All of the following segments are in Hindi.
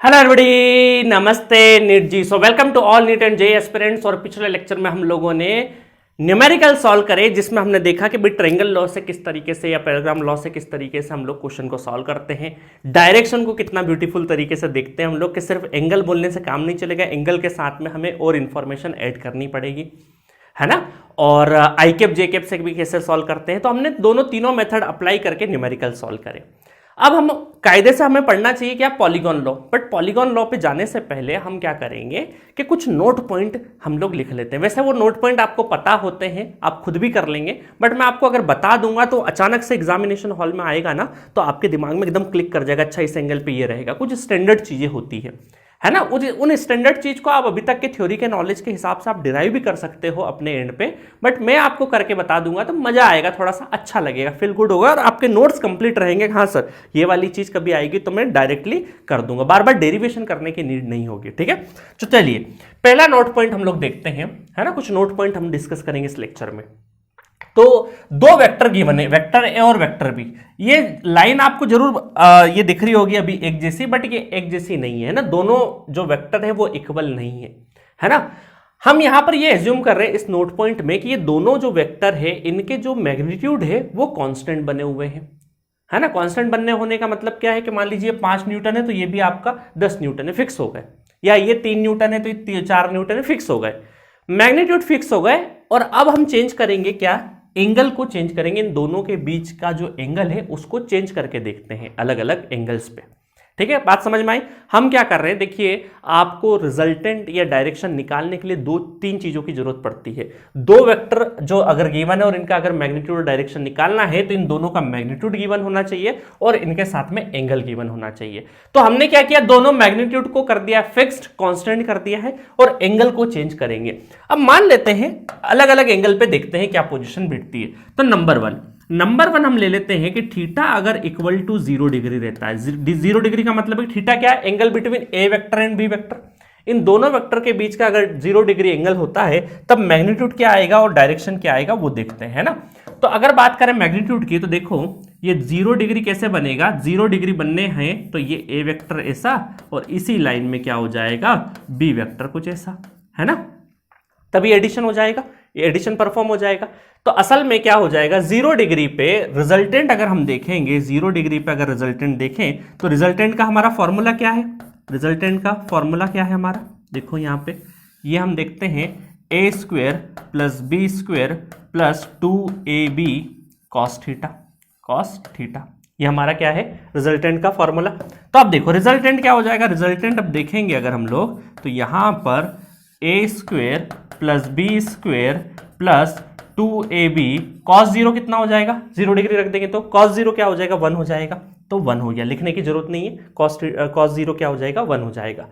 हेलो एवरीबॉडी, नमस्ते NEET ji. So welcome to all NEET and JEE aspirants. और पिछले लेक्चर में हम लोगों ने न्यूमेरिकल सॉल्व करे, जिसमें हमने देखा कि ट्रायंगल लॉ से किस तरीके से या पैराग्राम लॉ से किस तरीके से हम लोग क्वेश्चन को सॉल्व करते हैं। डायरेक्शन को कितना ब्यूटीफुल तरीके से देखते हैं हम लोग कि सिर्फ एंगल बोलने से काम नहीं चलेगा, एंगल के साथ में हमें और इन्फॉर्मेशन ऐड करनी पड़ेगी, है ना। और आई कैप जे कैप से भी कैसे सॉल्व करते हैं, तो हमने दोनों तीनों मेथड अप्लाई करके न्यूमेरिकल सॉल्व करे। अब हम कायदे से हमें पढ़ना चाहिए क्या, polygon law. But polygon law पे जाने से पहले हम क्या करेंगे कि कुछ नोट पॉइंट हम लोग लिख लेते हैं। वैसे वो नोट पॉइंट आपको पता होते हैं, आप खुद भी कर लेंगे, बट मैं आपको अगर बता दूंगा तो अचानक से एग्जामिनेशन हॉल में आएगा ना, तो आपके दिमाग में एकदम क्लिक कर जाएगा, अच्छा इस एंगल पे ये रहेगा। कुछ स्टैंडर्ड चीजें होती है ना। उन स्टैंडर्ड चीज को आप अभी तक के थ्योरी के नॉलेज के हिसाब से आप डिराइव भी कर सकते हो अपने एंड पे, बट मैं आपको करके बता दूंगा तो मजा आएगा, थोड़ा सा अच्छा लगेगा, फील गुड होगा और आपके नोट्स कंप्लीट रहेंगे। हाँ सर, ये वाली चीज कभी आएगी तो मैं डायरेक्टली कर दूंगा, बार बार डेरिवेशन करने की नीड नहीं होगी। ठीक है, तो चलिए पहला नोट पॉइंट हम लोग देखते हैं, है ना। कुछ नोट पॉइंट हम डिस्कस करेंगे इस लेक्चर में। तो दो वेक्टर गिवन है, वेक्टर ए और वेक्टर बी। ये लाइन आपको जरूर ये दिख रही होगी अभी एक जैसी, बट ये एक जैसी नहीं है ना। दोनों जो वेक्टर है वो इक्वल नहीं है ना। हम यहां पर ये एज्यूम कर रहे हैं इस नोट पॉइंट में कि ये दोनों जो वेक्टर है इनके जो मैग्नीट्यूड है वो कांस्टेंट बने हुए हैं, है ना। कांस्टेंट बनने होने का मतलब क्या है कि मान लीजिए 5 न्यूटन है तो ये भी आपका 10 न्यूटन है, फिक्स हो गए। या ये 3 न्यूटन है तो ये 4 न्यूटन है, फिक्स हो गए, मैग्नीट्यूड फिक्स हो गए। और अब हम चेंज करेंगे क्या, एंगल को चेंज करेंगे। इन दोनों के बीच का जो एंगल है उसको चेंज करके देखते हैं अलग अलग एंगल्स पे। ठीक है, बात समझ में आई। हम क्या कर रहे हैं, देखिए आपको रिजल्टेंट या डायरेक्शन निकालने के लिए दो तीन चीजों की जरूरत पड़ती है। दो वेक्टर जो अगर गिवन है और इनका अगर मैग्नीट्यूड और डायरेक्शन निकालना है तो इन दोनों का मैग्नीट्यूड गिवन होना चाहिए और इनके साथ में एंगल गिवन होना चाहिए। तो हमने क्या किया, दोनों मैग्नीट्यूड को कर दिया फिक्स्ड, कांस्टेंट कर दिया है, और एंगल को चेंज करेंगे। अब मान लेते हैं अलग अलग एंगल पे देखते हैं क्या पोजिशन बैठती है। तो नंबर वन हम ले लेते हैं कि थीटा अगर इक्वल टू 0 डिग्री रहता है। 0 डिग्री का मतलब है थीटा क्या है, angle between A vector and B vector. इन दोनों वेक्टर के बीच का अगर 0 डिग्री एंगल होता है तब मैग्नीट्यूड क्या आएगा और डायरेक्शन क्या आएगा वो देखते हैं, है ना। तो अगर बात करें मैग्नीट्यूड की तो देखो ये 0 डिग्री कैसे बनेगा, 0 डिग्री बनने हैं तो ये ए वेक्टर ऐसा और इसी लाइन में क्या हो जाएगा, बी वेक्टर कुछ ऐसा, है ना। तभी एडिशन हो जाएगा, ये एडिशन परफॉर्म हो जाएगा। तो असल में क्या हो जाएगा, 0 डिग्री पे रिजल्टेंट अगर हम देखेंगे, 0 डिग्री पे अगर रिजल्टेंट देखें तो रिजल्टेंट का हमारा फॉर्मूला क्या है, रिजल्टेंट का फॉर्मूला क्या है हमारा, देखो यहां पे ये हम देखते हैं a square plus B square plus 2ab cos theta. ये हमारा क्या है, रिजल्टेंट का फॉर्मूला। तो अब देखो रिजल्टेंट क्या हो जाएगा, रिजल्टेंट अब देखेंगे अगर हम लोग तो यहां पर a square plus B square plus 2ab cos 0 कितना हो जाएगा, 0 डिग्री रख देंगे तो कॉस 0 क्या हो जाएगा, 1 हो जाएगा। तो 1 हो गया, लिखने की जरूरत नहीं है, कॉस 0 क्या हो जाएगा, 1 हो जाएगा।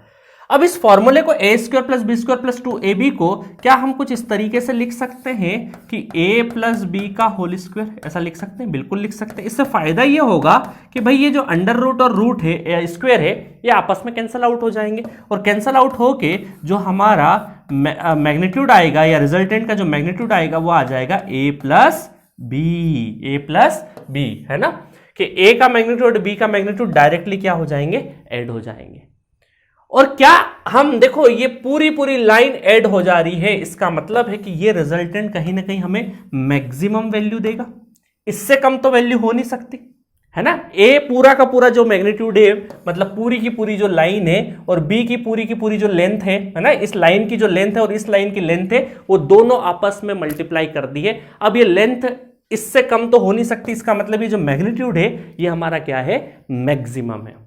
अब इस फॉर्मूले को a square plus b square plus 2ab को क्या हम कुछ इस तरीके से लिख सकते हैं कि a प्लस बी का होल स्क्वायर, ऐसा लिख सकते हैं, बिल्कुल लिख सकते हैं। इससे फायदा ये होगा कि भाई ये जो अंडर रूट और रूट है या स्क्वायर है ये आपस में कैंसल आउट हो जाएंगे, और कैंसल आउट होके जो हमारा मैग्नीट्यूड आएगा या रिजल्टेंट का जो मैग्नीट्यूड आएगा वो आ जाएगा a प्लस बी, है ना। कि a का मैग्नीट्यूड b का मैग्नीट्यूड डायरेक्टली क्या हो जाएंगे, ऐड हो जाएंगे। और क्या हम देखो ये पूरी लाइन ऐड हो जा रही है, इसका मतलब है कि ये रिजल्टेंट कहीं ना कहीं हमें मैक्सिमम वैल्यू देगा, इससे कम तो वैल्यू हो नहीं सकती, है ना। ए पूरा का पूरा जो मैग्नीट्यूड है, मतलब पूरी की पूरी जो लाइन है, और बी की पूरी जो लेंथ है ना, इस लाइन की जो लेंथ है और इस लाइन की लेंथ है वो दोनों आपस में मल्टीप्लाई कर दी है। अब ये लेंथ इससे कम तो हो नहीं सकती, इसका मतलब ये जो मैग्नीट्यूड है ये हमारा क्या है, मैक्सिमम है।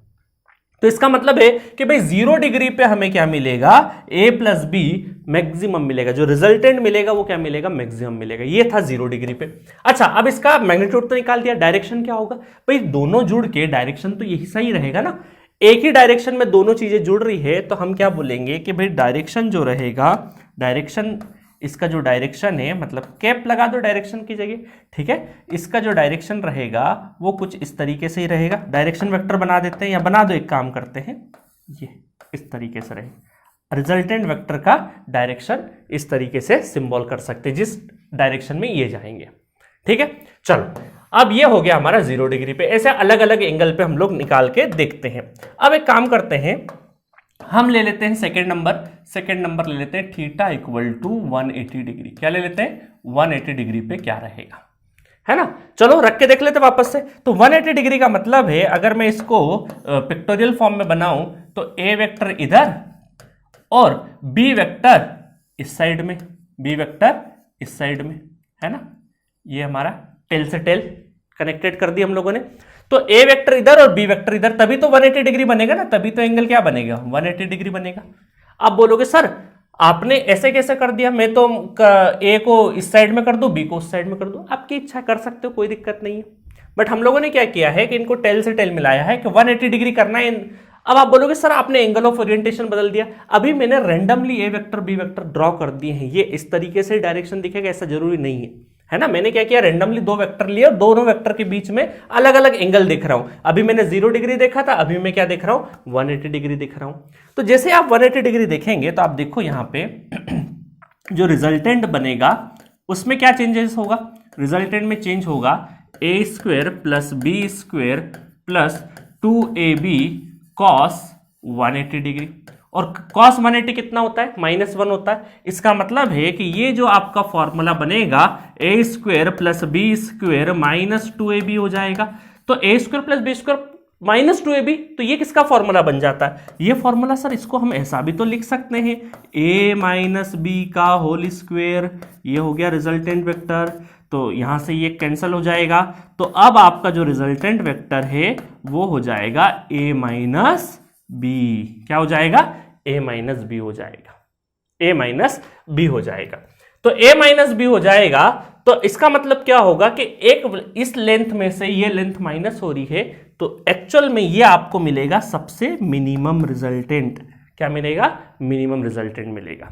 तो इसका मतलब है कि भाई 0 डिग्री पे हमें क्या मिलेगा, a प्लस बी मैक्सिमम मिलेगा, जो रिजल्टेंट मिलेगा वो क्या मिलेगा, मैक्सिमम मिलेगा। ये था 0 डिग्री पे। अच्छा, अब इसका मैग्नीट्यूड तो निकाल दिया, डायरेक्शन क्या होगा भाई, दोनों जुड़ के डायरेक्शन तो यही सही रहेगा ना। एक ही डायरेक्शन में दोनों चीजें जुड़ रही है तो हम क्या बोलेंगे कि भाई डायरेक्शन जो रहेगा, डायरेक्शन इसका जो डायरेक्शन है, मतलब कैप लगा दो डायरेक्शन की जगह, ठीक है। इसका जो डायरेक्शन रहेगा वो कुछ इस तरीके से ही रहेगा। डायरेक्शन वेक्टर बना देते हैं, या बना दो, एक काम करते हैं, ये इस तरीके से रहेगा। रिजल्टेंट वेक्टर का डायरेक्शन इस तरीके से सिंबल कर सकते हैं, जिस डायरेक्शन में ये जाएंगे, ठीक है। चलो अब ये हो गया हमारा 0 डिग्री पे। ऐसे अलग अलग एंगल पे हम लोग निकाल के देखते हैं। अब एक काम करते हैं, हम ले लेते हैं सेकेंड नंबर ले लेते हैं थीटा इक्वल टू 180 डिग्री। क्या ले लेते हैं? 180 डिग्री पे क्या रहेगा, है ना। चलो रख के देख लेते वापस से। तो 180 डिग्री का मतलब है, अगर मैं इसको पिक्टोरियल फॉर्म में बनाऊं तो ए वेक्टर इधर और बी वेक्टर इस साइड में, बी वेक्टर इस साइड में, है ना। ये हमारा टेल से टेल कनेक्टेड कर दिया हम लोगों ने। तो ए वेक्टर इधर और बी वेक्टर इधर, तभी तो 180 डिग्री बनेगा ना, तभी तो एंगल क्या बनेगा? 180 डिग्री बनेगा। आप बोलोगे सर आपने ऐसे कैसे कर दिया, मैं तो ए को इस साइड में कर दूं, बी को उस साइड में कर दूं। आपकी इच्छा, कर सकते हो, कोई दिक्कत नहीं है। बट हम लोगों ने क्या किया है कि इनको टेल से टेल मिलाया है कि 180 डिग्री करना है। अब आप बोलोगे सर आपने एंगल ऑफ ओरिएंटेशन बदल दिया। अभी मैंने रैंडमली ए वेक्टर बी वेक्टर ड्रॉ कर दिए हैं, ये इस तरीके से डायरेक्शन दिखेगा ऐसा जरूरी नहीं है ना। मैंने क्या किया, रैंडमली दो वेक्टर लिए और दोनों वेक्टर के बीच में अलग अलग एंगल देख रहा हूं। अभी मैंने 0 डिग्री देखा था, अभी मैं क्या देख रहा हूं? 180 डिग्री दिख रहा हूं। तो जैसे आप 180 डिग्री देखेंगे तो आप देखो यहां पे जो रिजल्टेंट बनेगा उसमें क्या चेंजेस होगा? रिजल्टेंट में चेंज होगा a square plus B square plus 2ab cos 180 degree. और cos 180 कितना होता है? -1 होता है। इसका मतलब है कि ये जो आपका फॉर्मूला बनेगा a square plus B square minus 2ab हो जाएगा। तो a square plus B square minus 2ab, तो ये किसका फॉर्मूला बन जाता है? ये फॉर्मूला सर इसको हम ऐसा भी तो लिख सकते हैं, a माइनस बी का होल स्क्वेयर, ये हो गया रिजल्टेंट वेक्टर। तो यहां से ये कैंसिल हो जाएगा। तो अब आपका जो रिजल्टेंट वेक्टर है वो हो जाएगा a माइनस बी। क्या हो जाएगा? a माइनस बी हो जाएगा, a माइनस बी हो जाएगा। तो a माइनस बी हो जाएगा। तो इसका मतलब क्या होगा कि एक इस लेंथ में से ये लेंथ माइनस हो रही है, तो एक्चुअल में ये आपको मिलेगा सबसे मिनिमम रिजल्टेंट। क्या मिलेगा? मिनिमम रिजल्टेंट मिलेगा।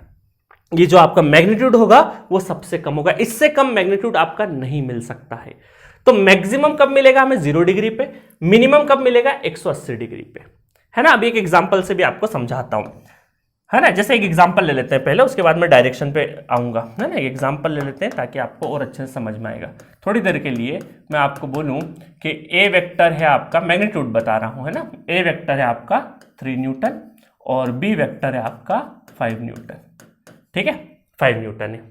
ये जो आपका मैग्नीट्यूड होगा वो सबसे कम होगा, इससे कम मैग्नीट्यूड आपका नहीं मिल सकता है। तो मैक्सिमम कब मिलेगा हमें? 0 डिग्री पे। मिनिमम कब मिलेगा? 180 डिग्री पे, है ना। अभी एक एग्जांपल से भी आपको समझाता हूं, है ना। जैसे एक एग्जांपल ले लेते हैं पहले, उसके बाद मैं डायरेक्शन पे आऊंगा, है ना। एक एग्जांपल ले लेते हैं ताकि आपको और अच्छे से समझ में आएगा। थोड़ी देर के लिए मैं आपको बोलूं कि ए वेक्टर है आपका, मैग्नीट्यूड बता रहा हूं, है ना। ए वेक्टर है आपका 3 न्यूटन और बी वेक्टर है आपका 5 न्यूटन, ठीक है। 5 न्यूटन है।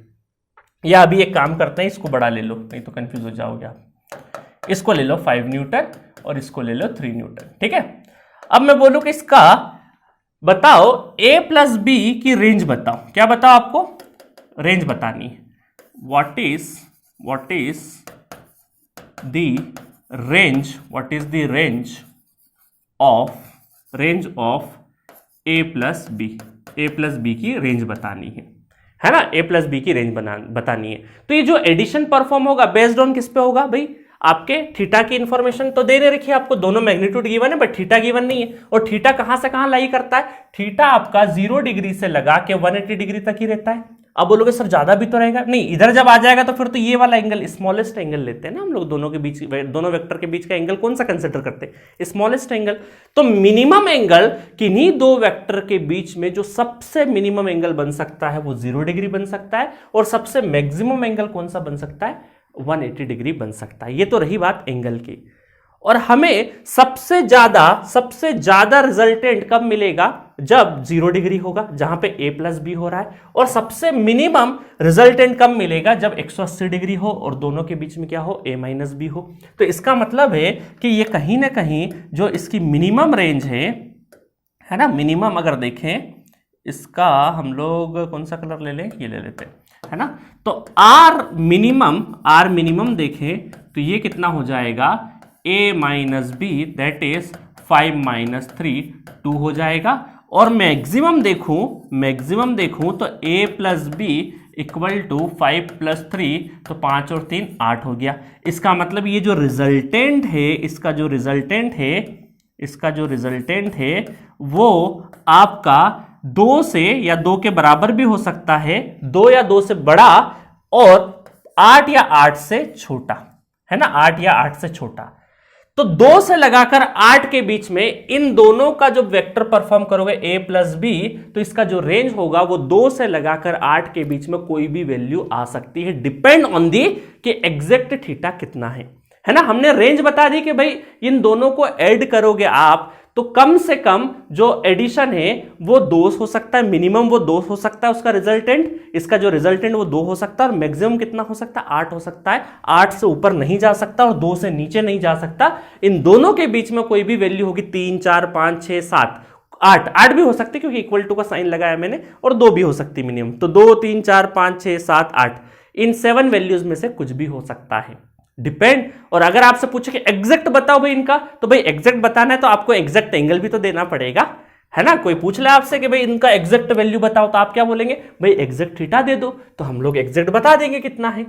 या अभी एक काम करते हैं, इसको बड़ा ले लो, नहीं तो कंफ्यूज हो जाओगे आप। इसको ले लो 5 न्यूटन और इसको ले लो 3 न्यूटन, ठीक है। अब मैं बोलूं कि इसका बताओ a प्लस बी की रेंज बताओ। क्या बताओ? आपको रेंज बतानी है। What is the range of a plus B की रेंज बतानी है ना। a प्लस बी की रेंज बतानी है। तो ये जो एडिशन परफॉर्म होगा बेस्ड ऑन किस पे होगा भाई? आपके थीटा की इंफॉर्मेशन तो दे रखी है आपको, दोनों मैग्नीट्यूड गिवन है बट थीटा गिवन नहीं है। और थीटा कहां से कहां लाई करता है? थीटा आपका 0 डिग्री से लगा के 180 डिग्री तक ही रहता है। अब बोलोगे सर ज्यादा भी तो रहेगा, नहीं, इधर जब आ जाएगा तो फिर तो ये वाला एंगल, स्मॉलेस्ट एंगल लेते हैं ना हम लोग, दोनों के बीच, दोनों वेक्टर के बीच का एंगल कौन सा कंसिडर करते हैं? Smallest angle. तो मिनिमम एंगल किन्हीं दो वेक्टर के बीच में जो सबसे मिनिमम एंगल बन सकता है वो 0 डिग्री बन सकता है, और सबसे मैक्सिमम एंगल कौन सा बन सकता है? 180 डिग्री बन सकता है। ये तो रही बात एंगल की। और हमें सबसे ज्यादा रिजल्टेंट कब मिलेगा? जब 0 डिग्री होगा, जहां पे a प्लस बी हो रहा है। और सबसे मिनिमम रिजल्टेंट कब मिलेगा? जब 180 डिग्री हो और दोनों के बीच में क्या हो? a माइनस बी हो। तो इसका मतलब है कि ये कहीं ना कहीं जो इसकी मिनिमम रेंज है ना, मिनिमम अगर देखें इसका, हम लोग कौन सा कलर ले लें? ये ले लेते हैं, है ना। तो आर मिनिमम देखें तो ये कितना हो जाएगा? a minus B that is 5 minus 3 2 हो जाएगा। और मैक्सिमम देखूं तो a plus B equal to 5 plus 3, तो 5 और 3 8 हो गया। इसका मतलब ये जो रिजल्टेंट है, इसका जो रिजल्टेंट है वो आपका 2 से या 2 के बराबर भी हो सकता है, 2 या 2 से बड़ा, और 8 या 8 से छोटा, है ना, 8 या 8 से छोटा। तो 2 से लगाकर 8 के बीच में इन दोनों का जो वेक्टर परफॉर्म करोगे a प्लस बी, तो इसका जो रेंज होगा वो 2 से लगाकर 8 के बीच में कोई भी वैल्यू आ सकती है, डिपेंड ऑन दी कि एग्जैक्ट थीटा कितना है ना। हमने रेंज बता दी कि भाई इन दोनों को ऐड करोगे आप तो कम से कम जो एडिशन है वो 2 हो सकता है, मिनिमम वो 2 हो सकता है उसका रिजल्टेंट, इसका जो रिजल्टेंट वो 2 हो सकता है, और मैक्सिमम कितना हो सकता है 8 हो सकता है। 8 से ऊपर नहीं जा सकता और 2 से नीचे नहीं जा सकता। इन दोनों के बीच में कोई भी वैल्यू होगी 3 4 5 6 7 8 भी हो सकती है क्योंकि इक्वल टू का साइन लगाया मैंने, और 2 भी हो सकती मिनिमम। तो 2 3 4 5 6 7 8 इन 7 वैल्यूज में से कुछ भी हो सकता है, डिपेंड। और अगर आपसे पूछे कि एग्जैक्ट बताओ भाई इनका, तो भाई एग्जैक्ट बताना है तो आपको एग्जैक्ट एंगल भी तो देना पड़ेगा, है ना। कोई पूछ ले आपसे कि भाई इनका एग्जैक्ट वैल्यू बताओ, तो आप क्या बोलेंगे, भाई एग्जैक्ट थीटा दे दो, तो हम लोग एग्जैक्ट बता देंगे कितना है,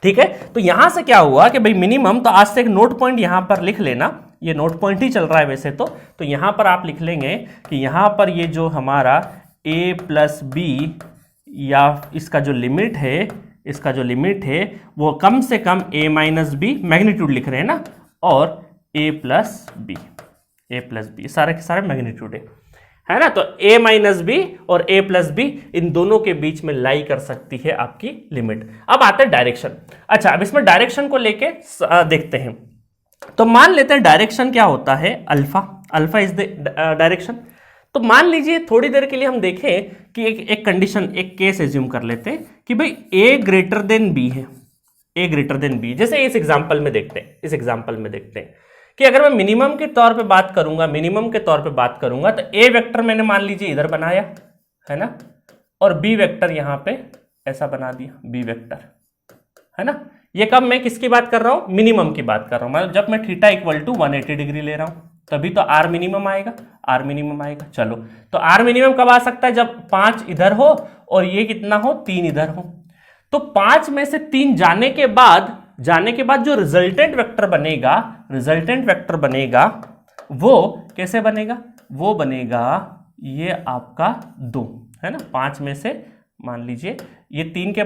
ठीक है। तो यहां से क्या हुआ कि भाई मिनिमम, तो आज से एक नोट पॉइंट यहां पर लिख लेना, ये नोट पॉइंट ही चल रहा है वैसे तो यहां पर आप लिख लेंगे कि यहां पर ये जो हमारा a प्लस बी या इसका जो लिमिट है वो कम से कम a माइनस बी, मैग्नीट्यूड लिख रहे हैं ना, और a प्लस बी सारे के सारे मैग्नीट्यूड है ना। तो a माइनस बी और a प्लस बी इन दोनों के बीच में लाई कर सकती है आपकी लिमिट। अब आते हैं डायरेक्शन। अच्छा, अब इसमें डायरेक्शन को लेके देखते हैं। तो मान लेते हैं डायरेक्शन क्या होता है, अल्फा इज द डायरेक्शन। तो मान लीजिए थोड़ी देर के लिए हम देखें कि एक कंडीशन, एक केस एज्यूम कर लेते हैं कि भाई a ग्रेटर देन b है, a ग्रेटर देन b। जैसे इस एग्जांपल में देखते हैं कि अगर मैं मिनिमम के तौर पे बात करूंगा तो a वेक्टर मैंने मान लीजिए इधर बनाया, है ना, और b वेक्टर यहां पे ऐसा बना दिया, b वेक्टर, है ना। ये कब मैं किसकी बात कर रहा हूं, मिनिमम की बात कर रहा हूं, मतलब जब मैं थीटा इक्वल टू 180 डिग्री ले रहा हूं तभी तो आर मिनिमम आएगा। चलो, तो आर मिनिमम कब आ सकता है, जब 5 इधर हो और ये कितना हो, 3 इधर हो। तो 5 में से 3 जाने के बाद जो रिजल्टेंट वेक्टर बनेगा वो कैसे बनेगा, वो बनेगा ये आपका 2, है ना। 5 में से मान लीजिए ये 3 के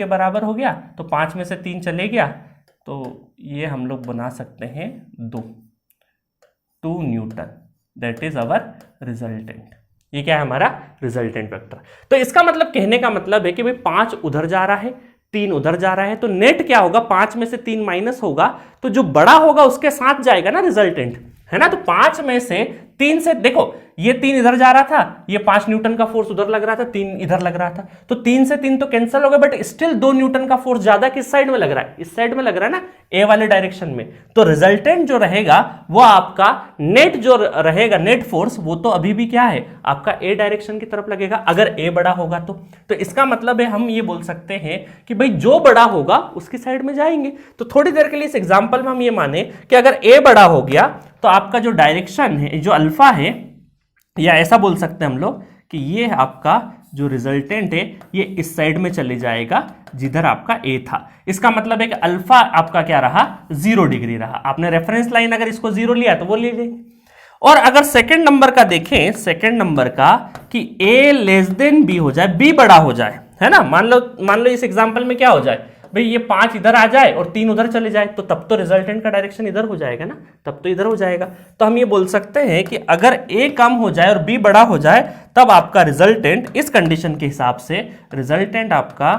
बराबर हो गया, तो 5 में से 3 चले गया, तो ये हम लोग बना सकते हैं 2 Newton, that is our resultant. ये क्या है, हमारा रिजल्टेंट वेक्टर। तो इसका मतलब, कहने का मतलब है कि भाई 5 उधर जा रहा है, 3 उधर जा रहा है, तो नेट क्या होगा, 5 में से 3 माइनस होगा, तो जो बड़ा होगा उसके साथ जाएगा ना रिजल्टेंट, है ना। तो 5 में से 3 से देखो, ये 3 इधर जा रहा था, ये 5 न्यूटन का फोर्स उधर लग रहा था, 3 इधर लग रहा था, तो 3 से 3 तो कैंसिल हो गए, बट स्टिल 2 न्यूटन का फोर्स ज्यादा किस साइड में लग रहा है, इस साइड में लग रहा है ना, ए वाले डायरेक्शन में। तो रिजल्टेंट जो रहेगा वो आपका नेट जो रहेगा, नेट फोर्स, वो तो अभी भी क्या है, आपका ए डायरेक्शन की तरफ लगेगा, अगर ए बड़ा होगा तो इसका मतलब है हम ये बोल सकते हैं कि भाई जो बड़ा होगा उसकी साइड में जाएंगे। तो थोड़ी देर के लिए इस एग्जाम्पल में हम ये माने कि अगर ए बड़ा हो गया तो आपका जो डायरेक्शन है, जो अल्फा है, या ऐसा बोल सकते हैं हम लोग कि ये आपका जो रिजल्टेंट है ये इस साइड में चले जाएगा जिधर आपका ए था। इसका मतलब है कि अल्फा आपका क्या रहा, 0 डिग्री रहा। आपने रेफरेंस लाइन अगर इसको 0 लिया तो वो ले लेंगे। और अगर सेकंड नंबर का देखें, सेकंड नंबर का कि a लेस देन b हो जाए, b बड़ा हो जाए, है ना। मान लो इस एग्जांपल में क्या हो जाए भाई, ये 5 इधर आ जाए और 3 उधर चले जाए, तो तब तो रिजल्टेंट का डायरेक्शन इधर हो जाएगा ना, तब तो इधर हो जाएगा। तो हम ये बोल सकते हैं कि अगर a कम हो जाए और b बड़ा हो जाए तब आपका रिजल्टेंट, इस कंडीशन के हिसाब से रिजल्टेंट आपका,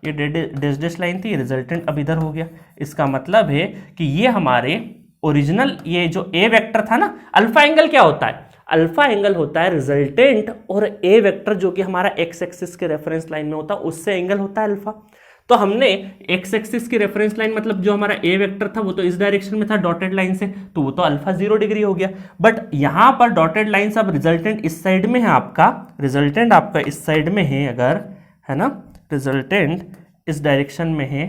ये डैश लाइन थी, रिजल्टेंट अब इधर हो गया। इसका मतलब है कि ये हमारे ओरिजिनल, ये जो a वेक्टर था ना, अल्फा एंगल क्या होता है, अल्फा एंगल होता है रिजल्टेंट और a वेक्टर जो कि हमारा x एक्सिस के रेफरेंस लाइन में होता है उससे एंगल होता है अल्फा। तो हमने x एक्सिस की रेफरेंस लाइन, मतलब जो हमारा a वेक्टर था वो तो इस डायरेक्शन में था डॉटेड लाइन से, तो वो तो अल्फा 0 डिग्री हो गया। बट यहां पर डॉटेड लाइन से अब रिजल्टेंट इस साइड में है, आपका रिजल्टेंट आपका इस साइड में है, अगर, है ना, रिजल्टेंट इस डायरेक्शन में है,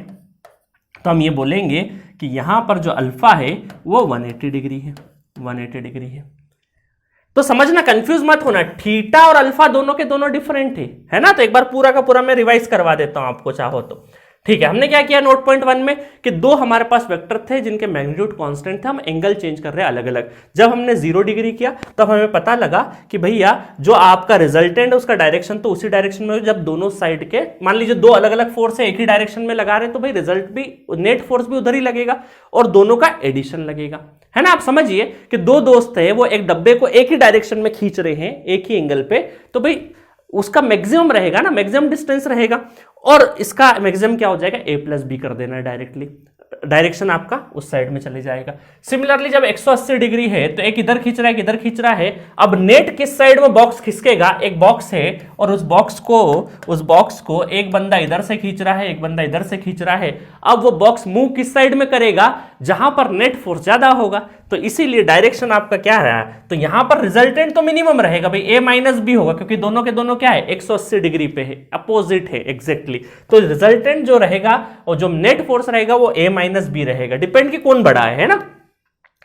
तो हम ये बोलेंगे कि यहां पर जो अल्फा है वो 180 डिग्री है। तो समझना, कंफ्यूज मत होना, थीटा और अल्फा दोनों के दोनों डिफरेंट है ना। तो एक बार पूरा का पूरा मैं रिवाइज करवा देता हूं आपको चाहो तो, ठीक है। हमने क्या किया नोट पॉइंट 1 में कि 2 हमारे पास वेक्टर थे जिनके मैग्नीट्यूड कांस्टेंट थे, हम एंगल चेंज कर रहे हैं अलग अलग। जब हमने 0 डिग्री किया तब हमें पता लगा कि भैया जो आपका रिजल्टेंट है उसका डायरेक्शन तो उसी डायरेक्शन में, जब दोनों साइड के, मान लीजिए 2 अलग अलग फोर्स है एक ही डायरेक्शन में लगा रहे हैं, तो भाई रिजल्ट भी, नेट फोर्स भी उधर ही लगेगा और दोनों का एडिशन लगेगा, है ना। आप समझिए कि 2 दोस्त है, वो एक डब्बे को एक ही डायरेक्शन में खींच रहे हैं एक ही एंगल पे, तो भाई उसका मैक्सिमम रहेगा ना, मैक्सिमम डिस्टेंस रहेगा। और इसका मैक्सिमम क्या हो जाएगा, a प्लस बी कर देना है डायरेक्टली, डायरेक्शन आपका उस साइड में चले जाएगा। सिमिलरली जब 180 डिग्री है तो एक इधर खींच रहा है, एक इधर खींच रहा है। अब नेट किस साइड में बॉक्स खिसकेगा, एक बॉक्स है और उस बॉक्स को एक बंदा इधर से खींच रहा है, एक बंदा इधर से खींच रहा है। अब वो बॉक्स मूव किस साइड में करेगा, जहां पर नेट फोर्स ज्यादा होगा, तो इसीलिए डायरेक्शन आपका क्या रहा, तो यहां पर रिजल्टेंट तो मिनिमम रहेगा भाई, a माइनस बी होगा, क्योंकि दोनों के दोनों क्या है 180 डिग्री पे है, अपोजिट है एग्जैक्टली। तो रिजल्टेंट जो रहेगा और जो नेट फोर्स रहेगा वो a माइनस बी रहेगा, डिपेंड कि कौन बड़ा है ना।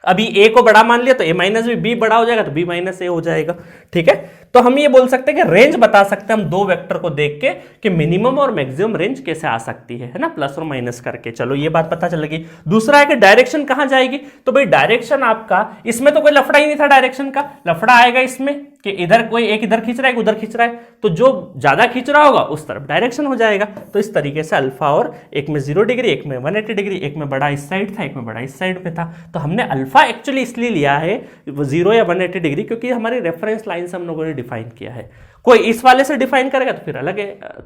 अभी a को बड़ा मान लिया तो a माइनस बी बड़ा हो जाएगा तो b माइनस ए हो जाएगा, ठीक है। तो हम ये बोल सकते हैं कि रेंज बता सकते हैं हम दो वेक्टर को देख के कि मिनिमम और मैक्सिमम रेंज कैसे आ सकती है ना, प्लस और माइनस करके। चलो ये बात पता चल गई। दूसरा है कि डायरेक्शन कहां जाएगी, तो भाई डायरेक्शन आपका, इसमें तो कोई लफड़ा ही नहीं था डायरेक्शन का, लफड़ा आएगा इसमें कि इधर कोई एक इधर खींच रहा है, एक उधर खींच रहा है, तो जो ज्यादा खींच रहा होगा उस तरफ डायरेक्शन हो जाएगा। तो इस तरीके से अल्फा और एक में 0 डिग्री, एक में 180 डिग्री, एक में बड़ा इस साइड था, एक में बड़ा इस साइड पे था। तो हमने अल्फा एक्चुअली इसलिए लिया है 0 या 180 डिग्री क्योंकि हमारी रेफरेंस लाइन से हम लोगों ने डिफाइन किया है। कोई इस वाले से डिफाइन करेगा तो फिर अलग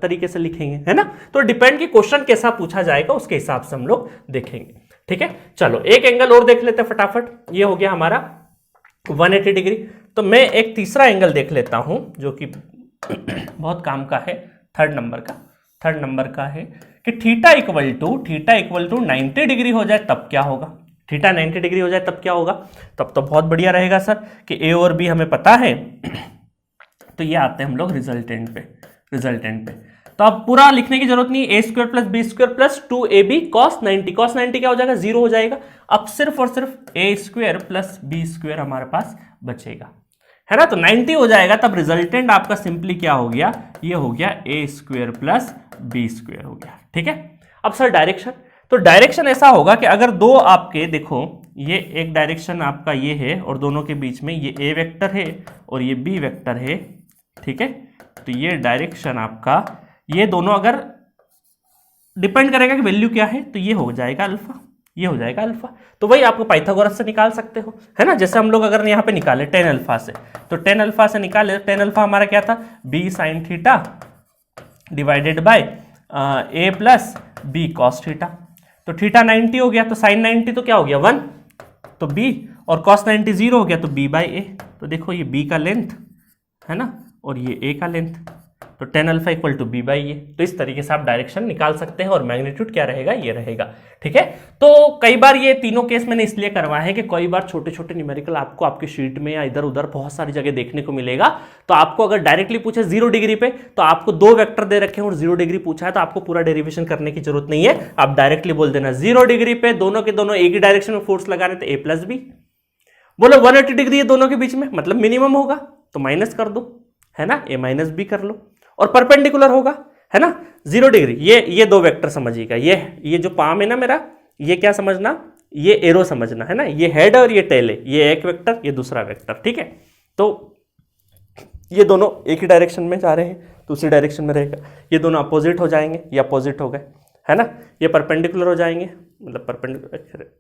तरीके से लिखेंगे, है ना। तो डिपेंड कि क्वेश्चन कैसा पूछा जाएगा उसके हिसाब से हम लोग देखेंगे, ठीक है। चलो एक एंगल और देख लेते हैं फटाफट। ये हो गया हमारा 180 डिग्री। तो मैं एक तीसरा एंगल देख लेता हूं जो कि बहुत काम का है, थर्ड नंबर का है कि थीटा इक्वल टू 90 डिग्री हो जाए तब क्या होगा। थीटा 90 डिग्री हो जाए तब क्या होगा, तब तो बहुत बढ़िया रहेगा सर कि ए और बी हमें पता है। तो ये आते हैं हम लोग रिजल्टेंट पे। तो अब पूरा लिखने की जरूरत नहीं है, a square plus b square plus 2ab cos 90 क्या हो जाएगा, 0 हो जाएगा। अब सिर्फ और सिर्फ ए स्क्वायर प्लस बी स्क्वायर हमारे पास बचेगा, है ना। तो 90 हो जाएगा, तब रिजल्टेंट आपका सिंपली क्या हो गया, ये हो गया ए स्क्वायर प्लस बी स्क्वायर हो गया, ठीक है। अब सर डायरेक्शन, तो डायरेक्शन ऐसा होगा कि अगर दो आपके देखो, ये एक डायरेक्शन आपका ये है और दोनों के बीच में ये ए वेक्टर है और ये बी वेक्टर है, ठीक है। तो ये डायरेक्शन आपका, ये दोनों अगर डिपेंड करेगा कि वैल्यू क्या है, तो ये हो जाएगा अल्फा, ये हो जाएगा अल्फा। तो वही आपको पाइथागोरस से निकाल सकते हो, है ना। जैसे हम लोग अगर यहाँ पे निकाले 10 अल्फा से, तो 10 अल्फा से निकाले, 10 अल्फा हमारा क्या था, B sine theta divided by A plus B cos theta. तो थीटा 90 हो गया, तो साइन 90 तो क्या हो गया 1, तो बी, और कॉस 90 0 हो गया तो बी बाई ए। तो देखो ये बी का लेंथ है ना और ये ए का लेंथ, तो 10 alpha equal to b by a. तो इस तरीके से आप डायरेक्शन निकाल सकते हैं और मैग्नीट्यूड क्या रहेगा, ये रहेगा, ठीक है। तो कई बार ये तीनों केस मैंने इसलिए करवाया है कि कई बार छोटे छोटे न्यूमेरिकल आपको आपकी शीट में या इधर उधर बहुत सारी जगह देखने को मिलेगा। तो आपको अगर डायरेक्टली पूछे 0 डिग्री पे, तो आपको दो वेक्टर दे रखे हैं और 0 डिग्री पूछा है, तो आपको पूरा डेरिवेशन करने की जरूरत नहीं है। आप डायरेक्टली बोल देना 0 डिग्री पे दोनों के दोनों एक ही डायरेक्शन में फोर्स लगाने, तो ए प्लस बी। बोलो 180 डिग्री है दोनों के बीच में, मतलब मिनिमम होगा, तो माइनस कर दो, है ना, ए माइनस बी कर लो। और परपेंडिकुलर होगा, है ना, 0 डिग्री। ये दो वेक्टर समझिएगा, ये जो पाम है ना मेरा, ये क्या समझना, ये एरो समझना, है ना। ये हेड और ये टेल है, ये एक वेक्टर, ये दूसरा वेक्टर, ठीक है। तो ये दोनों एक ही डायरेक्शन में जा रहे हैं, तो उसी डायरेक्शन में रहेगा। ये दोनों अपोजिट हो जाएंगे, ये अपोजिट हो गए, है ना। ये परपेंडिकुलर हो जाएंगे, मतलब परपेंडिकुलर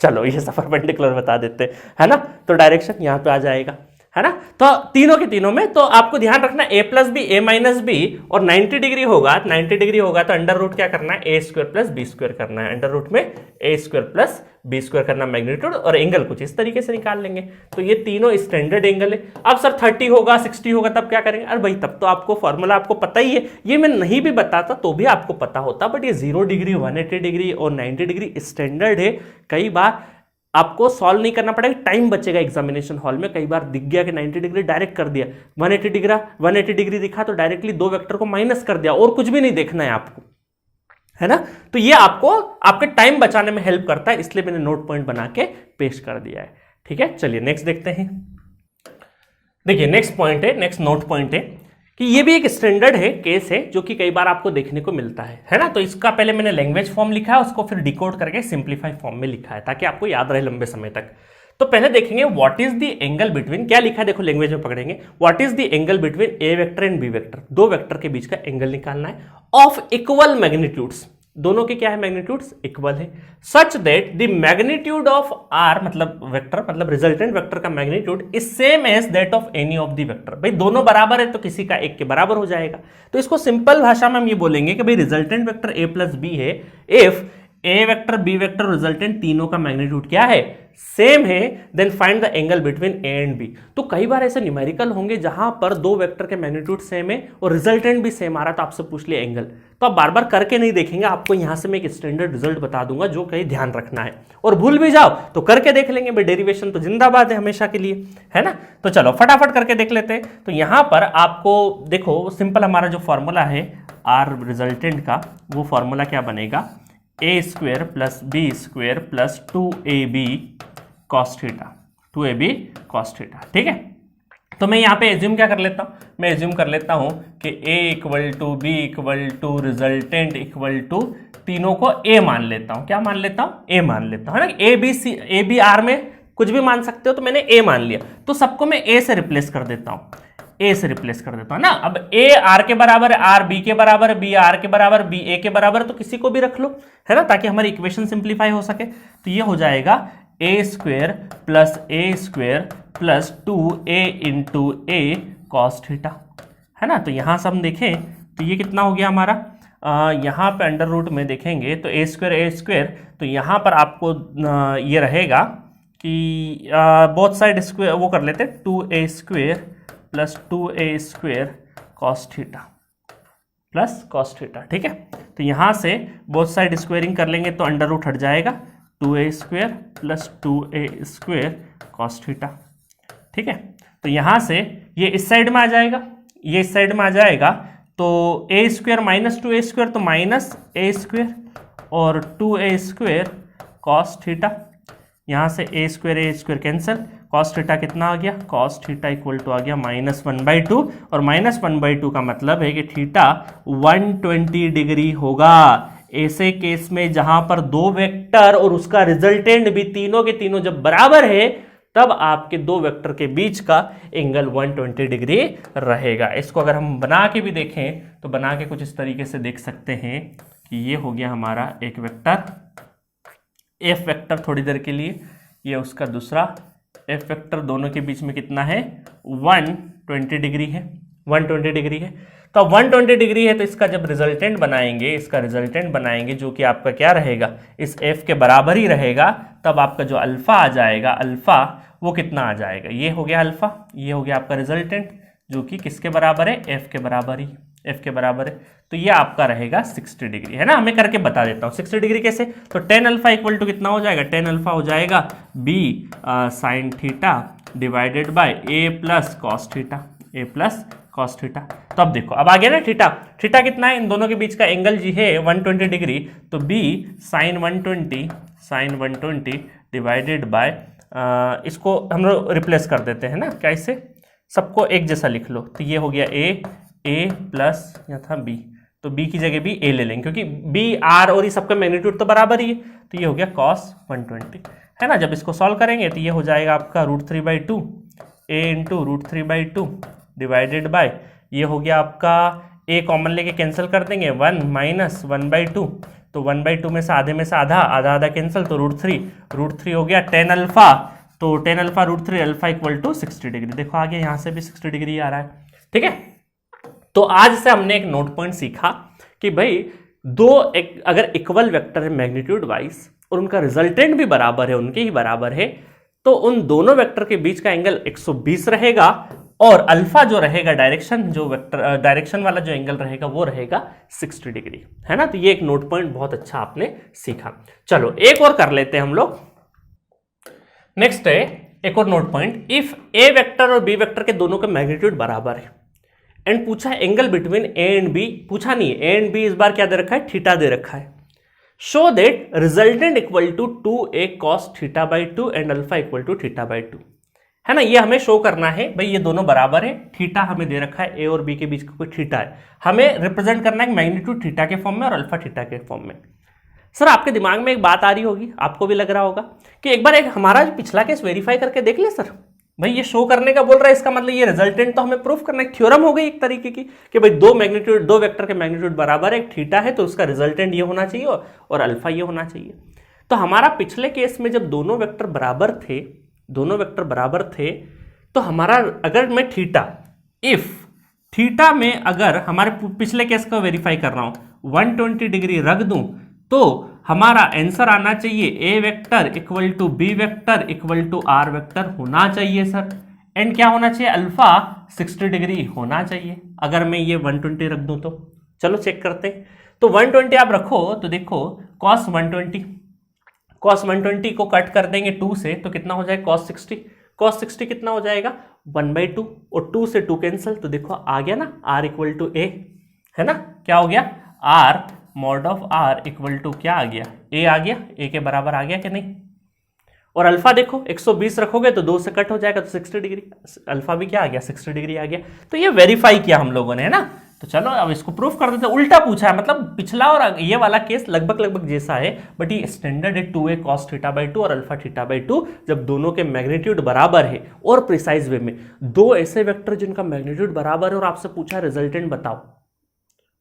चलो ये सब परपेंडिकुलर बता देते हैं, है ना। तो डायरेक्शन यहाँ पे आ जाएगा, है ना। तो तीनों के तीनों में तो आपको ध्यान रखना ए प्लस बी, ए माइनस बी, और 90 डिग्री होगा, 90 डिग्री होगा तो अंडर रूट क्या करना है, a square plus b square करना है। अंडर रूट में ए स्क्वायर प्लस बी स्क्वायर करना मैग्नीट्यूड, और एंगल कुछ इस तरीके से निकाल लेंगे। तो ये तीनों स्टैंडर्ड एंगल है। अब सर 30 होगा, 60 होगा, तब क्या करेंगे, अरे भाई तब तो आपको फॉर्मूला आपको पता ही है, ये मैं नहीं भी बताता तो भी आपको पता होता। बट ये 0 डिग्री, 180 डिग्री और 90 डिग्री स्टैंडर्ड है। कई बार आपको सॉल्व नहीं करना पड़ेगा, टाइम बचेगा एग्जामिनेशन हॉल में। कई बार दिख गया कि 90 डिग्री डायरेक्ट कर दिया, 180 डिग्री दिखा तो डायरेक्टली दो वेक्टर को माइनस कर दिया, और कुछ भी नहीं देखना है आपको, है ना। तो ये आपको आपके टाइम बचाने में हेल्प करता है, इसलिए मैंने नोट पॉइंट बना के पेश कर दिया है, ठीक है। चलिए नेक्स्ट देखते हैं। देखिए नेक्स्ट पॉइंट है, नेक्स्ट नोट पॉइंट है कि ये भी एक स्टैंडर्ड है, केस है, जो कि कई बार आपको देखने को मिलता है ना। तो इसका पहले मैंने लैंग्वेज फॉर्म लिखा है, उसको फिर डिकोड करके सिंप्लीफाई फॉर्म में लिखा है, ताकि आपको याद रहे लंबे समय तक। तो पहले देखेंगे what is the angle between, क्या लिखा है देखो लैंग्वेज में पकड़ेंगे, what is the angle between A vector and B vector. दो वेक्टर के बीच का एंगल निकालना है ऑफ इक्वल मैग्नीट्यूड्स, दोनों के क्या है मैग्नीट्यूड्स इक्वल है, such that the magnitude of R मतलब वेक्टर मतलब रिजल्टेंट वेक्टर का magnitude is same as that of any of the vector. भाई दोनों बराबर है तो किसी का एक के बराबर हो जाएगा। तो इसको सिंपल भाषा में हम ये बोलेंगे कि भाई resultant vector a plus b है if A vector b vector resultant तीनों का मैग्नीट्यूड क्या है सेम है, then find the angle between A and b. तो कई बार ऐसे न्यूमेरिकल होंगे जहां पर दो वेक्टर के मैग्नीट्यूड सेम है और रिजल्टेंट भी सेम आ रहा है, तो आपसे पूछ लिया एंगल, तो आप बार बार करके नहीं देखेंगे, आपको यहां से मैं एक स्टैंडर्ड रिजल्ट बता दूंगा जो कहीं ध्यान रखना है, और भूल भी जाओ तो करके देख लेंगे भाई, डेरिवेशन तो जिंदाबाद है हमेशा के लिए, है ना। तो चलो फटाफट करके देख लेते हैं। तो यहां पर आपको देखो सिंपल हमारा जो फॉर्मूला है आर रिजल्टेंट का, वो फॉर्मूला क्या बनेगा, a square plus B square plus 2ab cos theta, 2ab cos theta, ठीक है। तो मैं यहाँ पे एज्यूम क्या कर लेता हूँ, मैं एज्यूम कर लेता हूँ कि a equal to B equal to resultant equal to तीनों को a मान लेता हूँ, क्या मान लेता हूँ, a मान लेता हूँ, है ना। ए बी आर में कुछ भी मान सकते हो, तो मैंने a मान लिया, तो सबको मैं a से रिप्लेस कर देता हूँ, ए से रिप्लेस कर देता हूं ना। अब ए आर के बराबर है, आर बी के बराबर है, बी आर के बराबर, बी ए के बराबर, तो किसी को भी रख लो, है ना, ताकि हमारी इक्वेशन सिंप्लीफाई हो सके। तो ये हो जाएगा ए स्क्वेयर प्लस 2a इंटू ए कॉस थीटा, है ना। तो यहां से हम देखें तो ये कितना हो गया हमारा, यहाँ पे अंडर रूट में देखेंगे तो ए स्क्वेयर, तो यहाँ पर आपको ये रहेगा कि बोथ साइड स्क्वेयर वो कर लेते, 2a square plus 2a square cos theta plus cos theta, ठीक है। तो यहां से बोथ साइड स्क्वेयरिंग कर लेंगे तो अंडर रूट हट जाएगा, 2a square plus 2a square cos theta, ठीक है। तो यहां से ये इस साइड में आ जाएगा, ये इस साइड में आ जाएगा, तो a square minus 2a square तो माइनस a स्क्वेयर और 2a स्क्वेयर कॉस थीटा, यहां से a square cancel, cos theta कितना आ गया, कॉस थीटा इक्वल टू आ गया -1/2, और -1/2 का मतलब है कि थीटा 120 डिग्री होगा। ऐसे केस में जहां पर दो वेक्टर और उसका रिजल्टेंट भी तीनों के तीनों जब बराबर है, तब आपके दो वेक्टर के बीच का एंगल 120 डिग्री रहेगा। इसको अगर हम बना के भी देखें तो बना के कुछ इस तरीके से देख सकते हैं कि ये हो गया हमारा एक वेक्टर एफ वेक्टर, थोड़ी देर के लिए ये उसका दूसरा एफ वेक्टर, दोनों के बीच में कितना है 120 डिग्री है, 120 डिग्री है। तो अब 120 डिग्री है तो इसका जब रिजल्टेंट बनाएंगे, इसका रिजल्टेंट बनाएंगे जो कि आपका क्या रहेगा, इस एफ के बराबर ही रहेगा, तब आपका जो अल्फा आ जाएगा, अल्फा वो कितना आ जाएगा, ये हो गया अल्फा, ये हो गया आपका रिजल्टेंट जो कि किसके बराबर है, एफ के बराबर ही, एफ के बराबर है। तो ये आपका रहेगा 60 डिग्री, है ना। मैं करके बता देता हूँ 60 डिग्री कैसे। तो tan अल्फा इक्वल टू कितना हो जाएगा, tan अल्फा हो जाएगा b sign theta divided by a plus cos theta, a plus cos theta. तो अब देखो, अब आ गया ना थीटा, थीटा कितना है, इन दोनों के बीच का एंगल जी है 120 डिग्री, तो b साइन 120 डिवाइडेड बाय, इसको हम लोग रिप्लेस कर देते हैं ना, क्या इससे सबको एक जैसा लिख लो, तो ये हो गया a प्लस यहाँ था b, तो b की जगह भी a ले लेंगे क्योंकि b r और ये सबका मैग्नीट्यूड तो बराबर ही है, तो ये हो गया cos 120, है ना। जब इसको सॉल्व करेंगे तो ये हो जाएगा आपका √3/2 a इंटू √3/2 डिवाइडेड बाय, ये हो गया आपका a कॉमन लेके कैंसिल कर देंगे 1 माइनस 1/2, तो 1/2 में से आधा आधा कैंसिल, तो √3 हो गया tan अल्फा, तो tan alpha √3 alpha equal to 60 degree. देखो आगे यहाँ से भी 60 डिग्री आ रहा है, ठीक है। तो आज से हमने एक नोट पॉइंट सीखा कि भाई अगर इक्वल वेक्टर है मैग्नीट्यूड वाइज और उनका रिजल्टेंट भी बराबर है, उनके ही बराबर है, तो उन दोनों वेक्टर के बीच का एंगल 120 रहेगा, और अल्फा जो रहेगा डायरेक्शन वाला जो एंगल रहेगा वो रहेगा 60 डिग्री, है ना। तो ये एक नोट पॉइंट बहुत अच्छा आपने सीखा। चलो एक और कर लेते हैं हम लोग। नेक्स्ट है एक और note point, if A vector और बी वेक्टर के दोनों का मैग्नीट्यूड बराबर है एंड पूछा है angle between A and B, पूछा नहीं है, ए एंड बी इस बार क्या दे रखा है, थीटा दे रखा है। Show that resultant equal to 2a cos θ/2 and alpha equal to θ/2, है ना। ये हमें शो करना है भाई ये दोनों बराबर है, थीटा हमें दे रखा है, ए और बी के बीच का कोई थीटा है, हमें रिप्रेजेंट करना है मैग्नीट्यूड थीटा के फॉर्म में और अल्फा थीटा के फॉर्म में। सर आपके दिमाग में एक बात आ रही होगी, आपको भी लग रहा होगा कि एक बार हमारा पिछला केस वेरीफाई करके देख ले सर, भाई ये शो करने का बोल रहा है, इसका मतलब ये रिजल्टेंट तो हमें प्रूफ करना है। थ्योरम हो गई एक तरीके की कि भाई दो वेक्टर के मैग्नीट्यूड बराबर है, एक थीटा है, तो उसका रिजल्टेंट ये होना चाहिए और अल्फा ये होना चाहिए। तो हमारा पिछले केस में जब दोनों वेक्टर बराबर थे तो हमारा, अगर मैं इफ थीटा में अगर हमारे पिछले केस को वेरीफाई कर रहा हूं 120 डिग्री रख दूं तो हमारा आंसर आना चाहिए a vector equal to b vector equal to r vector होना चाहिए सर। एंड क्या होना चाहिए, अल्फा 60 डिग्री होना चाहिए। अगर मैं ये 120 रख दूं तो चलो चेक करते हैं। तो 120 आप रखो तो देखो cos 120 को कट कर देंगे 2 से तो कितना हो जाएगा cos 60 कितना हो जाएगा 1/2 और 2 से 2 कैंसिल, तो देखो आ गया ना r इक्वल टू ए, है ना, क्या हो गया r mod of r equal to क्या आ गया a आ गया, a के बराबर आ गया कि नहीं। और अल्फा देखो 120 रखोगे तो 2 से कट हो जाएगा तो 60 डिग्री, अल्फा भी क्या आ गया 60 डिग्री आ गया। तो ये वेरीफाई किया हम लोगों ने, है ना। तो चलो अब इसको प्रूफ कर देते हैं। उल्टा पूछा है, मतलब पिछला और ये वाला केस लगभग जैसा है, बट ये स्टैंडर्ड है 2a cos θ/2 और अल्फा θ/2 जब दोनों के मैग्नीट्यूड बराबर है और प्रिसाइज वे में। दो ऐसे वेक्टर जिनका मैग्नीट्यूड बराबर है और आपसे पूछा रिजल्टेंट बताओ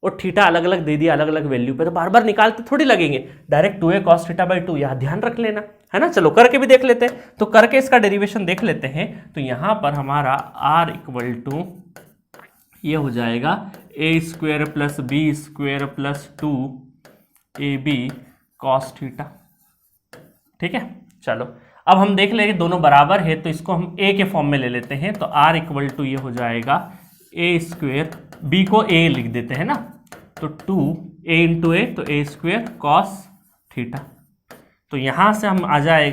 और थीटा अलग अलग दे दिया अलग अलग वैल्यू पे, तो बार बार निकालते थोड़ी लगेंगे, डायरेक्ट 2a cos θ/2 यह ध्यान रख लेना, है ना। चलो करके भी देख लेते हैं, तो करके इसका डेरिवेशन देख लेते हैं। तो यहां पर हमारा r इक्वल टू ये हो जाएगा a square plus B square plus 2ab cos θ, ठीक है। चलो अब हम देख लेंगे दोनों बराबर है तो इसको हम a के फॉर्म में ले लेते हैं। तो r इक्वल टू ये हो जाएगा a स्क्वेयर, b को a लिख देते हैं ना, तो 2a इंटू ए तो a स्क्वेयर cos θ। तो यहां से हम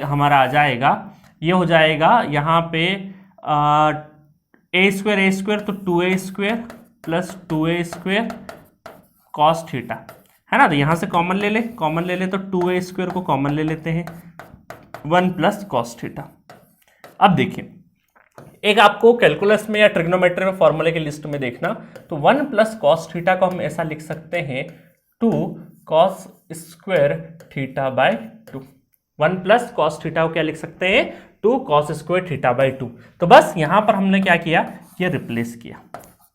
हमारा आ जाएगा ये हो जाएगा यहाँ पे a स्क्वेयर तो 2a square plus 2a square cos θ, है ना। तो यहां से कॉमन ले ले तो 2a स्क्वेयर को कॉमन ले लेते हैं 1 प्लस cos θ। अब देखिए एक आपको कैलकुलस में या ट्रिग्नोमेट्री में फॉर्मूले की लिस्ट में देखना, तो 1 प्लस cos θ को हम ऐसा लिख सकते हैं 2 cos स्क्वेयर θ/2। 1 प्लस cos θ को क्या लिख सकते हैं 2 cos स्क्वेयर θ/2। तो बस यहां पर हमने क्या किया, ये रिप्लेस किया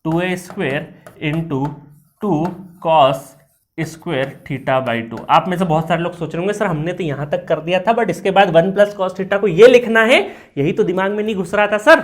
2a square into 2 cos square θ/2। आप में से बहुत सारे लोग सोच रहे होंगे सर हमने तो यहां तक कर दिया था बट इसके बाद 1 प्लस cos θ को ये लिखना है, यही तो दिमाग में नहीं घुस रहा था सर।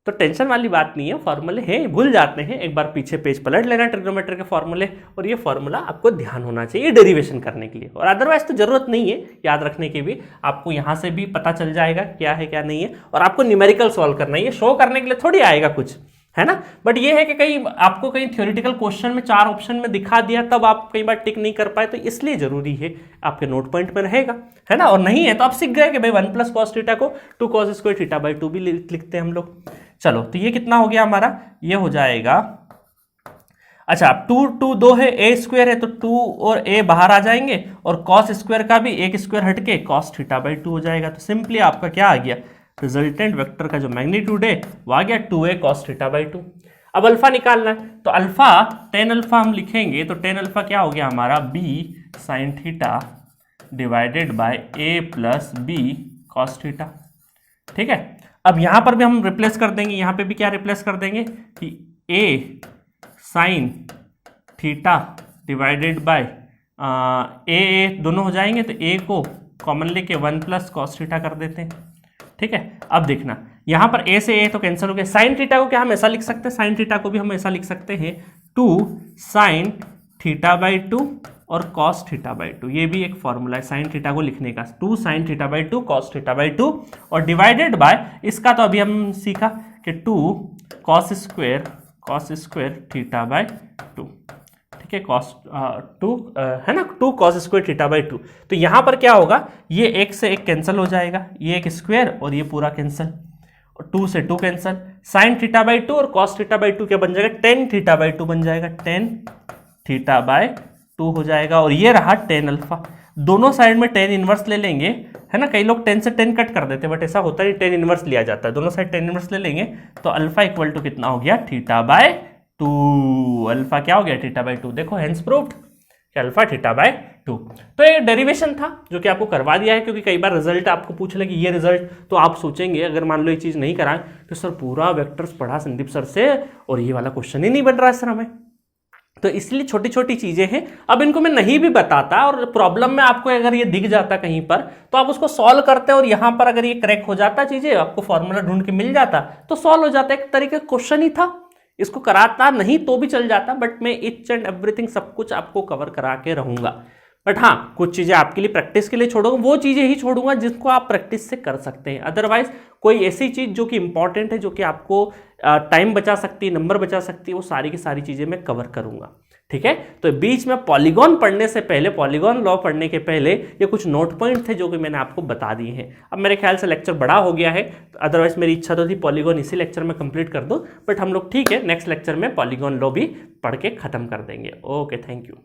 तो टेंशन वाली बात नहीं है, फॉर्मूले हैं भूल जाते हैं, एक बार पीछे पेज पलट लेना ट्रिग्नोमेट्री के फॉर्मूले, और ये फॉर्मूला आपको ध्यान होना चाहिए डेरिवेशन करने के लिए, और अदरवाइज तो जरूरत नहीं है याद रखने की भी, आपको यहां से भी पता चल जाएगा क्या है क्या नहीं है। और आपको न्यूमेरिकल सॉल्व करना है, ये शो करने के लिए थोड़ी आएगा कुछ, है ना। बट ये है कि आपको कहीं थ्योरेटिकल क्वेश्चन में 4 ऑप्शन में दिखा दिया तब आप कई बार टिक नहीं कर पाए, तो इसलिए जरूरी है आपके नोट पॉइंट में रहेगा, है ना। और नहीं है तो आप सीख गए कि भाई 1 प्लस cos θ को 2 cos स्क्वायर θ/2 भी लिखते हैं हम लोग। चलो तो ये कितना हो गया हमारा, ये हो जाएगा, अच्छा 2 2 है, a स्क्वायर है तो 2 और a बाहर आ जाएंगे और cos स्क्वायर का भी एक स्क्वायर हटके cos θ/2 हो जाएगा। तो सिंपली आपका क्या आ गया, रिजल्टेंट वेक्टर का जो मैग्नीट्यूड है वो आ गया 2a cos θ/2। अब अल्फा निकालना है तो अल्फा tan अल्फा हम लिखेंगे, तो tan अल्फा क्या हो गया हमारा b sin θ divided by a plus b cos θ, ठीक है। अब यहां पर भी हम रिप्लेस कर देंगे, यहां पे भी क्या रिप्लेस कर देंगे कि a sin θ divided by a दोनों हो जाएंगे तो a को कॉमन लेके 1 प्लस cos θ कर देते हैं, ठीक है। अब देखना यहां पर a से a तो कैंसिल हो गया, साइन थीटा को क्या हम ऐसा लिख सकते हैं, साइन थीटा को भी हम ऐसा लिख सकते हैं 2 sin θ/2 और cos θ/2, ये भी एक फॉर्मूला है साइन थीटा को लिखने का, 2 sin θ/2 cos θ/2 और डिवाइडेड बाय इसका तो अभी हम सीखा कि 2 cos स्क्वायर θ/2, ठीक है, है ना, 2 cos स्क्वायर θ/2। तो यहां पर क्या होगा, ये एक से एक कैंसिल हो जाएगा, ये एक स्क्वायर और ये पूरा कैंसिल, और 2 से 2 कैंसिल, sin θ/2 और cos θ/2 क्या बन जाएगा, tan θ/2 बन जाएगा, tan θ/2 हो जाएगा। और ये रहा tan अल्फा, दोनों साइड में tan इनवर्स ले लेंगे, है ना। कई लोग tan से tan कट कर देते हैं बट ऐसा होता नहीं, tan इनवर्स लिया जाता है, दोनों साइड tan इनवर्स ले लेंगे तो अल्फा इक्वल टू कितना हो गया, θ/2। अल्फा क्या हो गया, θ/2। देखो hence proved alpha theta by 2। तो ये डेरिवेशन था जो कि आपको करवा दिया है, क्योंकि कई बार रिजल्ट आपको पूछ ले कि ये रिजल्ट, तो आप सोचेंगे अगर मान लो ये चीज़ नहीं कराएं तो सर पूरा वेक्टर्स पढ़ा संदीप सर से और ये वाला क्वेश्चन ही नहीं बन रहा है सर हमें। तो इसलिए छोटी छोटी चीजें हैं, अब इनको मैं नहीं भी बताता और प्रॉब्लम में आपको अगर ये दिख जाता कहीं पर तो आप उसको सॉल्व करते और यहां पर अगर ये करेक्ट हो जाता चीजें, आपको फॉर्मूला ढूंढ के मिल जाता तो सॉल्व हो जाता। एक तरीके का क्वेश्चन ही था, इसको कराता नहीं तो भी चल जाता, बट मैं इच एंड एवरीथिंग सब कुछ आपको कवर करा के रहूंगा। बट हाँ, कुछ चीजें आपके लिए प्रैक्टिस के लिए छोड़ूंगा, वो चीजें ही छोड़ूंगा जिसको आप प्रैक्टिस से कर सकते हैं। अदरवाइज कोई ऐसी चीज जो कि इंपॉर्टेंट है, जो कि आपको टाइम बचा सकती है, नंबर बचा सकती है, वो सारी की सारी चीजें मैं कवर करूंगा। ठीक है, तो बीच में पॉलीगॉन पढ़ने से पहले, पॉलीगॉन लॉ पढ़ने के पहले ये कुछ नोट पॉइंट थे जो कि मैंने आपको बता दिए हैं। अब मेरे ख्याल से लेक्चर बड़ा हो गया है, अदरवाइज मेरी इच्छा तो थी पॉलीगॉन इसी लेक्चर में कंप्लीट कर दूं, बट हम लोग ठीक है नेक्स्ट लेक्चर में पॉलीगॉन लॉ भी पढ़ के खत्म कर देंगे। Okay, thank you.